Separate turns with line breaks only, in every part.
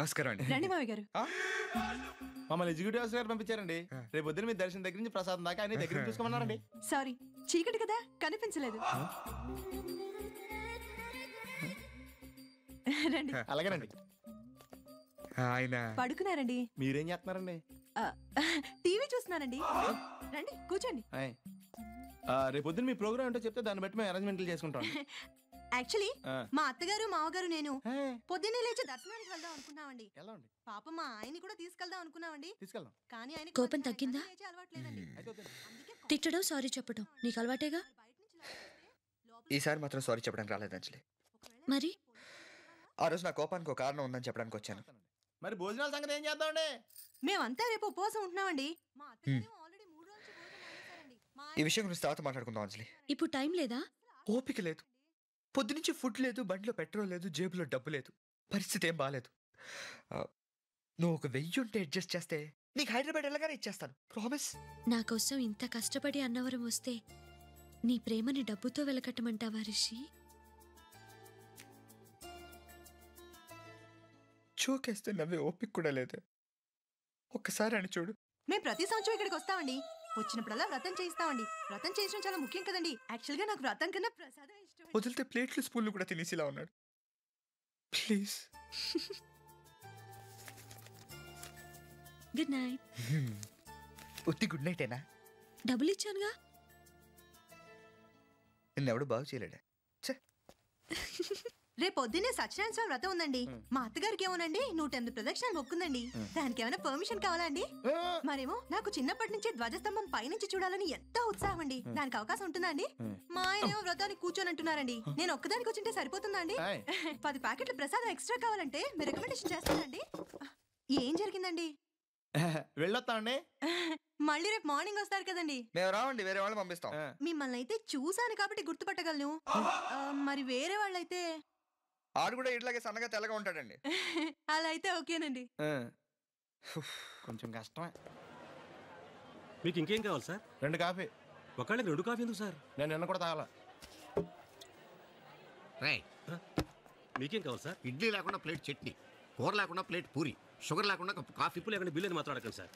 నమస్కారం అండి.
రండి మావి గారు.
మమ్మల్ని ఎగ్జిక్యూటివ్ ఆఫీసర్ గారు పంపించారండి. రేపు పొద్దున మీ దర్శనం దగ్గర నుంచి ప్రసాదం దాకా అన్ని దగ్గర చూసుకోమన్నారండి.
సారీ, చీకటి కదా కనిపించలేదు. రండి.
అలాగేనండి.
ఆయన
పడుకున్నారండి.
మీరేం చేస్తున్నారండి?
టీవీ చూస్తున్నానండి. రండి కూర్చోండి.
రేపు పొద్దున మీ ప్రోగ్రామ్ ఏంటో చెప్తే దాన్ని బట్టి మేము అరేంజ్మెంట్లు చేసుకుంటాం.
యాక్చువల్లీ మా అత్తగారు మామగారు నేను పొద్దున్నే లేచి దర్శనానికి వెళ్దాం అనుకున్నామండి. పాప మా ఆయన్ని కూడా తీసుకెళ్దాం అనుకున్నామండి.
తీసుకెళ్దాం.
కానీ ఆయన
కోపం తగ్గిందా? తిట్టడం సారీ చెప్పడం నీకు అలవాటేగా.
ఈసారి మాత్రం సారీ చెప్పడానికి రాలేదు అంజలి.
మరి
ఆ రోజు నా కోపానికి ఒక కారణం ఉందని చెప్పడానికి వచ్చాను.
మరి భోజనాల సంగతి ఏం చేద్దామండి?
మేమంతా రేపు ఉపవాసం ఉంటున్నామండి. మా అత్తగారు ఆల్రెడీ 3 రోజులు భోజనం మానేశారండి.
ఈ విషయం గురించి తర్వాత మాట్లాడుకుందాం అంజలి.
ఇప్పుడు టైం లేదా?
ఓపిక లేదు. పొద్దునుంచి ఫుడ్ లేదు, బండిలో పెట్రోల్ లేదు, జేబులో డబ్బు లేదు. పరిస్థితి ఏం బాగాలేదు. నువ్వు ఒక 1000 ఉంటే అడ్జస్ట్ చేస్తే నీకు హైదరాబాద్ వెళ్ళగానే ఇచ్చేస్తాను. ప్రామిస్.
నా కోసం ఇంత కష్టపడి అన్నవరం వస్తే నీ ప్రేమని డబ్బుతో వెలకట్టమంటావా రిషి?
చోకేస్తే నవ్వే ఓపిక కూడా లేదు. ఒక్కసారి అని చూడు.
మేము ప్రతి సంవత్సరం ఇక్కడికి వస్తామండి. వచ్చినప్పుడల్లా వ్రతం చేయిస్తామండి. వ్రతం చేయించడం చాలా ముఖ్యం కదండి. యాక్చువల్ గా నాకు వ్రతం కన్నా ప్రసాదం ఇష్టం.
వదిలితే ప్లేట్లు స్పూన్లు కూడా తినేసిలా ఉన్నాడు. ప్లీజ్.
Good night.
ఉత్తి గుడ్ నైటేనా?
డబ్బులు ఇచ్చానుగా.
నిన్నెవడు బాగు చేయలేడా?
రేపు పొద్దున్నే సత్యనారాయణ స్వామి వ్రతం ఉందండి. మా అత్తగారికి ఏమోనండి 108 ప్రదక్షిణాలు మొక్కుందండి. దానికి ఏమైనా పర్మిషన్ కావాలా అండి? మరేమో నాకు చిన్నప్పటి నుంచి ధ్వజస్తంభం పైనుంచి చూడాలని ఎంతో ఉత్సాహం అండి. దానికి అవకాశం ఉంటుందా అండి? మా ఆయన ఏమో వ్రతానికి కూర్చొని అంటున్నారండి. నేను ఒక్కదానికి వచ్చింటే సరిపోతుందా అండి? 10 ప్యాకెట్ల ప్రసాదం ఎక్స్ట్రా కావాలంటే మీరు రికమెండేషన్ చేస్తానండి. ఏం జరిగిందండి?
వెళ్ళొస్తామండి.
మళ్ళీ రేపు మార్నింగ్ వస్తారు కదండి.
మేము రావండి, వేరే వాళ్ళు పంపిస్తాం.
మిమ్మల్ని అయితే చూసాను కాబట్టి గుర్తుపట్టగలను. మరి వేరే వాళ్ళైతే
ఆడు కూడా ఇట్లాగే సన్నగా తెల్లగా ఉంటాడండి.
అలా అయితే ఓకేనండి.
కొంచెం కష్టమే.
మీకు ఇంకేం కావాలి సార్?
2 కాఫీ.
ఒకళ్ళకి 2 కాఫీ ఎందుకు సార్?
నేను నిన్న కూడా తాగాల.
మీకేం కావాలి సార్?
ఇడ్లీ లేకుండా ప్లేట్ చట్నీ, కూర లేకుండా ప్లేట్ పూరి, షుగర్ లేకుండా కప్పు కాఫీ.
ఇప్పుడు లేకుండా బిల్లు అని మాట్లాడకండి sir.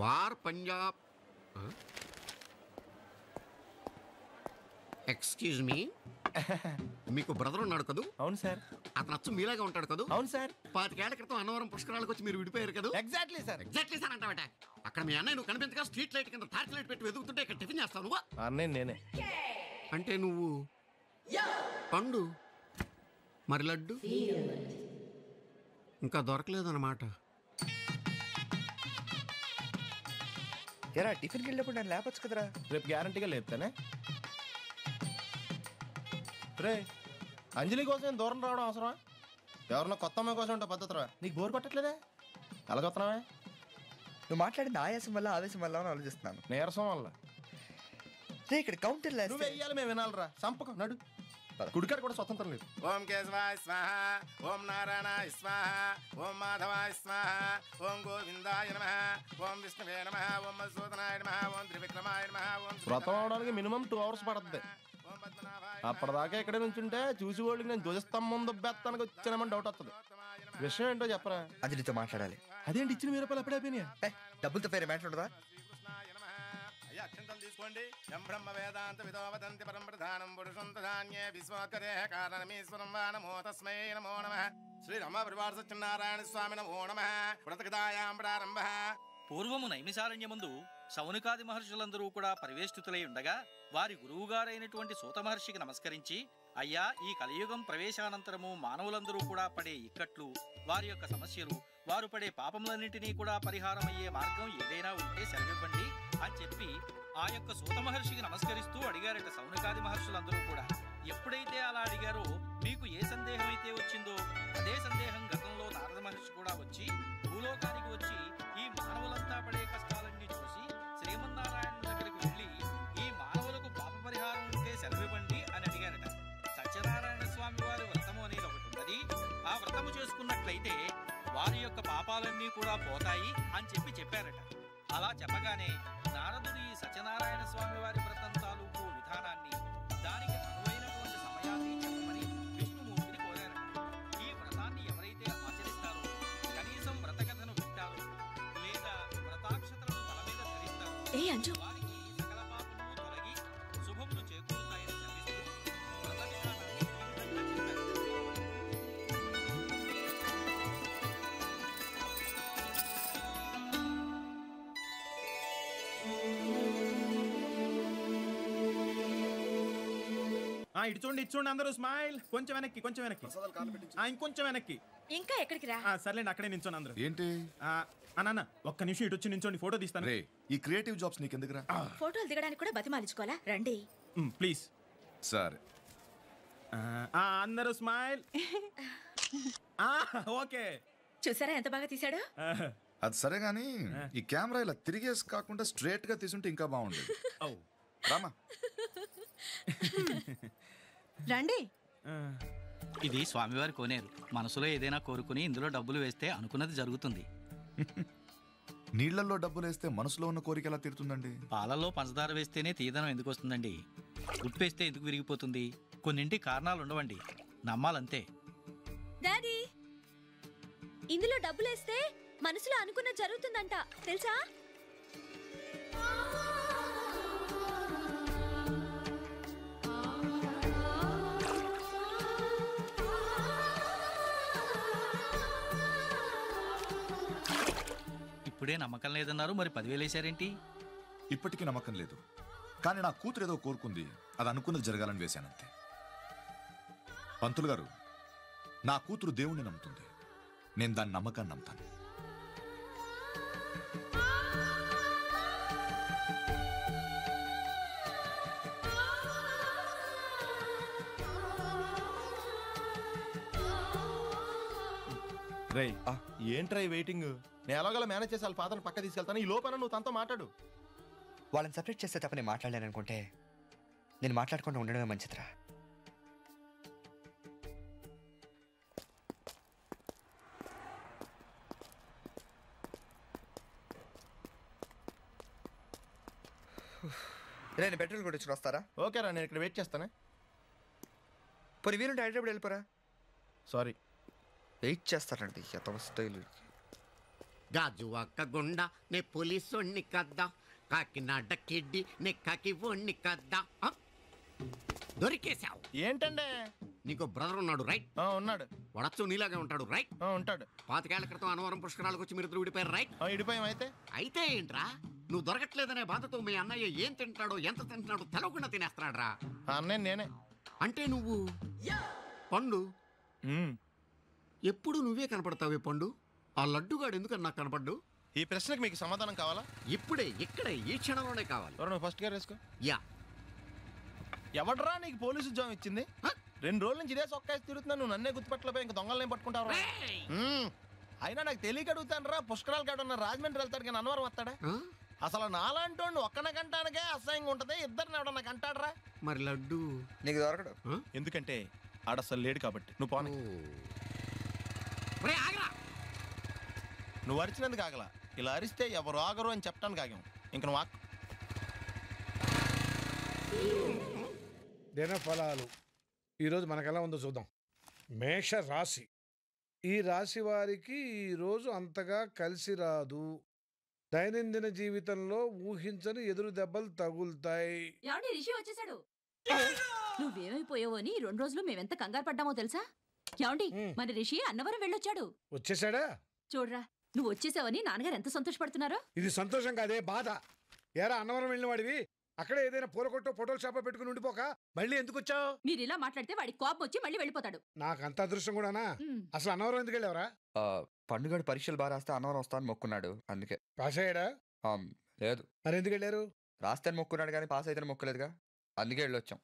War Punjab. Excuse me, మీకు బ్రదర్ ఉన్నాడు కదూ?
అవును సార్.
అతను అచ్చం మీలాగా ఉంటాడు కదూ?
అవును సార్.
25 ఏళ్ల క్రితం అన్నవరం పుష్కరాలకు వచ్చి మీరు విడిపోయారు కదా?
Exactly sir.
ఎగ్జాక్ట్లీ సార్ అంటావట. అక్కడ మీ అన్నయ్య నువ్వు కనిపించగా స్ట్రీట్ లైట్ కింద టార్చ్ లైట్ పెట్టి వెతుకుతుంటే ఇక్కడ టిఫిన్ చేస్తావు నువ్వు?
అన్నయ్య నేనే.
అంటే నువ్వు పండు, మరి లడ్డు ఇంకా దొరకలేదన్నమాట.
ఎరా టిఫిన్కి వెళ్ళినప్పుడు నేను లేపచ్చు కదరా?
రేపు గ్యారంటీగా లేపుతానే. రే అంజలి కోసం దూరం రావడం అవసరమా? ఎవరన్నా కొత్త అమ్మాయి కోసం ఉంటా పద్ధతిరా. నీకు బోర్ కొట్టట్లేదే? అలాగొస్తున్నావే?
నువ్వు మాట్లాడింది ఆయాసం వల్ల ఆవేశం వల్ల అని ఆలోచిస్తున్నాను.
నీరసం వల్ల.
రే ఇక్కడ కౌంటర్
నువ్వు వెయ్యాలి, మేము వినాలరా. సంపకం నడు. కుడికాడ కూడా స్వతంత్రం లేదు.
ఓం కేశవాయ స్వాహ, ఓం నారాయణాయ స్వాహ, ఓం మాధవాయ స్వాహ, ఓం గోవిందాయ నమః, ఓం విష్ణువే నమః, ఓం మధుసూదనాయ నమః, ఓం త్రివిక్రమాయ నమః, ఓం
వ్రతం అవడానికి మినిమం 2 hours పడుతుంది. అప్పటిదాకా ఇక్కడే నుంచుంటే చూసి వాళ్ళకి నేను ధ్వజస్తంభం దుబ్బెత్తానికి వచ్చానమని డౌట్ వస్తుంది. విషయం ఏంటో చెప్పరా?
అది నీతో మాట్లాడాలి.
అదేంటి ఇచ్చిన 1000 రూపాయలు అప్పుడైపోయినాయా?
డబ్బులతో పేరు మ్యాటర్ ఉండదా?
అక్షంతలు తీసుకోండి. యం బ్రహ్మ వేదాంత విదో వదంతి పరం ప్రధానం పురుషం తధాన్యే విశ్వోత్కరేహ కారణమీశ్వరం వా నమో తస్మై నమో నమః. శ్రీరామ పరివార సత్యనారాయణ స్వామి నమో నమః. వ్రతకథాయాం ప్రారంభః.
పూర్వము నైమిసారణ్యమందు శౌనకాది మహర్షులందరూ కూడా పరివేష్టితులై ఉండగా వారి గురువుగారైనటువంటి సూత మహర్షికి నమస్కరించి, అయ్యా, ఈ కలియుగం ప్రవేశానంతరము మానవులందరూ కూడా పడే ఇక్కట్లు, వారి యొక్క సమస్యలు, వారు పడే పాపములన్నింటినీ కూడా పరిహారమయ్యే మార్గం ఏదైనా ఉంటే సెలవివ్వండి అని చెప్పి ఆ యొక్క సూత మహర్షికి నమస్కరిస్తూ అడిగారట శౌనకాది మహర్షులందరూ కూడా. ఎప్పుడైతే అలా అడిగారో మీకు ఏ సందేహం అయితే వచ్చిందో అదే సందేహం గతంలో నారద మహర్షి కూడా వచ్చి భూలోకానికి వచ్చి ఈ మానవులంతా పడే కష్టాలన్నీ చూసి శ్రీమన్నారాయణ దగ్గరికి వెళ్ళి ఈ మానవులకు పాప పరిహారం ఉంటే సెలవివ్వండి అని అడిగారట. సత్యనారాయణ స్వామి వారి వ్రతము అనేది ఒకటి ఉన్నది. ఆ వ్రతము చేసుకున్నట్లయితే వారి యొక్క పాపాలన్నీ కూడా పోతాయి అని చెప్పారట. అలా చెప్పగానే నారదుడు ఈ సత్యనారాయణ స్వామి వారి వ్రతం తాలూకు విధానాన్ని, దానికి అనువైనటువంటి సమయాన్ని చెప్పమని విష్ణుమూర్తిని కోరారట. ఈ వ్రతాన్ని
ఏ అంజు,
వారికి సకల పాపములు తొలగి శుభములు చేకూరుతాయని శపిస్తూ వ్రత విధానాన్ని ఈ విధంగా చెప్పారు.
ఇటు చూడండి అందరూ స్మైల్. కొంచెం వెనక్కి ఇంకొంచెం వెనక్కి.
ఇంకా ఎక్కడికి రా?
సర్లేండి, అక్కడే నించోండి అందరూ.
ఏంటి
అన్న ఒక్క నిమిషం ఇటు వచ్చి నించోండి, ఫోటో తీస్తాను.
రే, ఈ క్రియేటివ్ జాబ్స్ నీకెందుకురా?
ఫోటోలు దిగడానికి కూడా బతిమాలించుకోవాలా? రండి.
ప్లీజ్.
సరే,
అందరూ స్మైల్. ఓకే,
చూసారా ఎంత బాగా తీసాడో?
అది సరే గానీ ఈ కెమెరా ఇలా తిరిగేసి కాకుండా స్ట్రేట్ గా తీసుంటే ఇంకా బాగుండేది. రామా,
రండి.
ఇది స్వామివారి కోనేరు. మనసులో ఏదైనా కోరుకుని ఇందులో డబ్బులు వేస్తే అనుకున్నది జరుగుతుంది.
నీళ్లలో డబ్బులు వేస్తే మనసులో ఉన్న కోరిక ఎలా తీరుతుందండి?
పాలల్లో పంచదార వేస్తేనే తీయదనం ఎందుకు వస్తుందండి? ఉప్పేస్తే ఎందుకు విరిగిపోతుంది? కొన్నింటి కారణాలు ఉండవండి, నమ్మాలంతే.
డాడీ, ఇందులో డబ్బులేస్తే మనసులో అనుకున్న జరుగుతుందంట, తెలుసా?
ఇప్పుడే నమ్మకం లేదన్నారు, మరి 10,000 వేశారేంటి?
ఇప్పటికీ నమ్మకం లేదు, కానీ నా కూతురు ఏదో కోరుకుంది, అది అనుకున్నది జరగాలని వేశానంతే. పంతులు గారు, నా కూతురు దేవుణ్ణి నమ్ముతుంది, నేను దాని నమ్మకాన్ని నమ్ముతాను.
రేయ్, ఏంట్రా వెయిటింగ్? నేను ఎలాగోలా మేనేజ్ చేసి వాళ్ళ ఫాదర్ని పక్క తీసుకెళ్తాను. ఈ లోపల నువ్వు తనతో మాట్లాడు.
వాళ్ళని సపరేట్ చేస్తే తప్ప నేను మాట్లాడలేను అనుకుంటే నేను మాట్లాడకుండా ఉండడమే మంచిదిరా. నేను పెట్రోల్ కూడా వచ్చి వస్తారా?
ఓకేరా, నేను ఇక్కడ వెయిట్ చేస్తానే.
పోనీ వీలుంటే హైదరాబాద్ వెళ్ళిపోరా.
సారీ,
వెయిట్ చేస్తారండి ఎంత స్టైల్.
గాజు అక్క గుండ నే పోలీసోణ్ణి కద్దా, కాకినాడ కిడ్డి నే కాకి ఓణ్ణి కద్దా. దొరికేశావు.
ఏంటంటే
నీకు బ్రదర్ ఉన్నాడు రైట్?
ఉన్నాడు.
వడచ్చు నీలాగే ఉంటాడు రైట్?
ఉంటాడు.
25 ఏళ్ల క్రితం అనవరం పుష్కరాలకు వచ్చి మీరు విడిపోయారు రైట్?
ఇడిపోయాం. అయితే
ఏంట్రా, నువ్వు దొరకట్లేదనే బాధతో మీ అన్నయ్య ఏం తింటాడో ఎంత తింటున్నాడో తెలవకుండా తినేస్తున్నాడు రా.
అన్నయ్య నేనే.
అంటే నువ్వు పండు ఎప్పుడు నువ్వే కనపడతావే పండు. ఆ లడ్డుగాడు ఎందుకని నాకు కనపడ్డు?
ఈ ప్రశ్నకు మీకు సమాధానం కావాలా?
ఇప్పుడే ఇక్కడే ఈ క్షణంలోనే కావాలి.
నువ్వు ఫస్ట్ గేర్ వేసుకో.
యా.
ఎవడరా నీకు పోలీసు ఉద్యోగం ఇచ్చింది? 2 రోజుల నుంచి ఇదే సొక్కాసి తిరుగుతున్నా, నువ్వు నన్నే గుర్తుపట్టలేపోయి ఇంకా దొంగలనే పట్టుకుంటావు. అయినా నాకు తెలియక అడుగుతాను రా, పుష్కరాలు కాడున్న రాజమండ్రి వెళ్తాడు కానీ అన్నవరం వస్తాడా? అసలు నాలాంటి ఒక్కన కంటానికే అసహ్యంగా ఉంటది, ఇద్దరిని ఎవడన్నా కంటాడరా?
మరి లడ్డు
నీకు దొరకడు.
ఎందుకంటే ఆడ అసలు లేడు కాబట్టి. నువ్వు పోనీ. నువ్వు అరిచినందుకు ఆగలా, ఇలా అరిస్తే ఎవరు ఆగరు అని చెప్పడానికి ఆగాం. ఇంక నువ్వు ఆకు.
దినఫలాలు ఈరోజు మనకెలా ఉందో చూద్దాం. మేష రాశి. ఈ రాశి వారికి ఈరోజు అంతగా కలిసి రాదు. దైనందిన జీవితంలో ఊహించని ఎదురు దెబ్బలు తగులుతాయి.
రిషి వచ్చేసాడు. నువ్వేమైపోయావో అని 2 రోజులు మేమెంత కంగారు పడ్డామో తెలుసా? ఏమండి, మన రిషి అన్నవరం వెళ్ళొచ్చాడు.
వచ్చేసాడా?
చూడరా, నువ్వు వచ్చేసావని నాన్నగారు ఎంత సంతోషపడుతున్నారో.
ఇది సంతోషం కాదే, బాధ. ఏరా అన్నవరం వెళ్ళిన వాడివి అక్కడే ఏదైనా పూల కొట్టో ఫోటోల షాప్ పెట్టుకుని ఉండిపోక మళ్ళీ ఎందుకు వచ్చావు?
మీరు ఇలా మాట్లాడితే వాడికి కోపం వచ్చి మళ్ళీ వెళ్ళిపోతాడు.
నాకు అంత అదృష్టం కూడానా? అసలు అన్నవరం ఎందుకు వెళ్ళావరా?
పండుగడు పరీక్షలు బాగా రాస్తే అన్నవరం వస్తాను మొక్కున్నాడు, అందుకే.
పాస్ అయ్యాడా?
లేదు.
మరి ఎందుకు వెళ్ళారు?
రాస్తే మొక్కున్నాడు కానీ పాస్ అయితే మొక్కలేదుగా, అందుకే వెళ్ళొచ్చాం.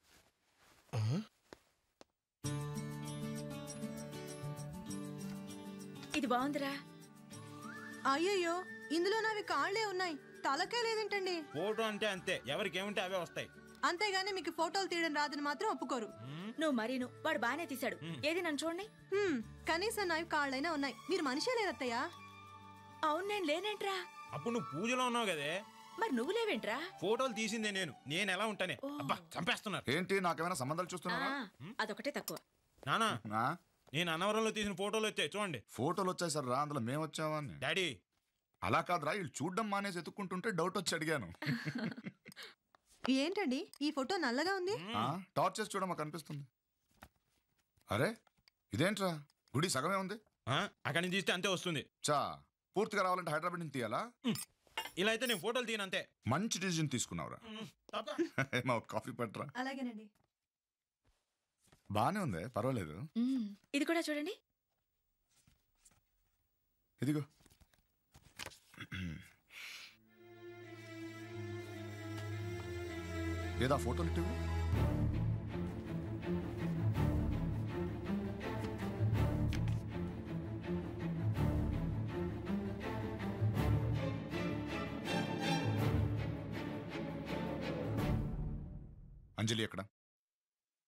ఇది బాగుందిరా.
అయ్యయ్యో, ఇందులో నావి కాళ్లే ఉన్నాయి, తలకే లేదేంటండి?
ఫోటో అంటే అంతే, ఎవరికి ఏముంటే అవే వస్తాయి.
అంతేగాని మీకు ఫోటోలు తీయడం రాదని మాత్రం ఒప్పుకోరు.
నువ్వు మరీను, వాడు బానే తీశాడు. ఏది నన్ను చూడండి.
కనీసం నావి కాళ్ళైనా ఉన్నాయి, మీరు మనిషే లేదత్తయ్యా.
అవును, నేను లేనేంట్రా.
అప్పుడు నువ్వు పూజలో ఉన్నావు కదే,
మరి నువ్వు లేవేంట్రా?
ఫోటోలు తీసిందే నేను ఎలా ఉంటానే? అబ్బా, చంపేస్తున్నారు.
ఏంటి, నాకేమైనా సంబంధాలు చూస్తున్నారా?
అదొకటే తక్కువ.
నానా, నేను అన్నవరంలో తీసిన ఫోటోలు వచ్చాయి చూడండి.
ఫోటోలు వచ్చాయి సార్ రా, అందులో మేము వచ్చావా?
డాడీ,
అలా కాదురా, వీళ్ళు చూడ్డం మానేసి ఎత్తుక్కుంటుంటే డౌట్ వచ్చి అడిగాను.
ఏంటండి ఈ ఫోటో నల్లగా ఉంది?
టార్చ్ చేసి చూడ మాకు అనిపిస్తుంది. అరే ఇదేంట్రా, గుడి సగమే ఉంది.
అక్కడి నుంచి తీస్తే అంతే వస్తుంది.
చా పూర్తిగా రావాలంటే హైదరాబాద్ నుంచి తీయాలా?
ఇలా అయితే నేను ఫోటోలు తీయను అంతే.
మంచి డిసిజన్ తీసుకున్నావురా. మా కాఫీ పట్టరా.
అలాగేనండి.
బానే ఉంది, పర్వాలేదు.
ఇది కూడా చూడండి.
ఇదిగో. ఏదా ఫోటోలు ఇటు. అంజలి ఎక్కడ?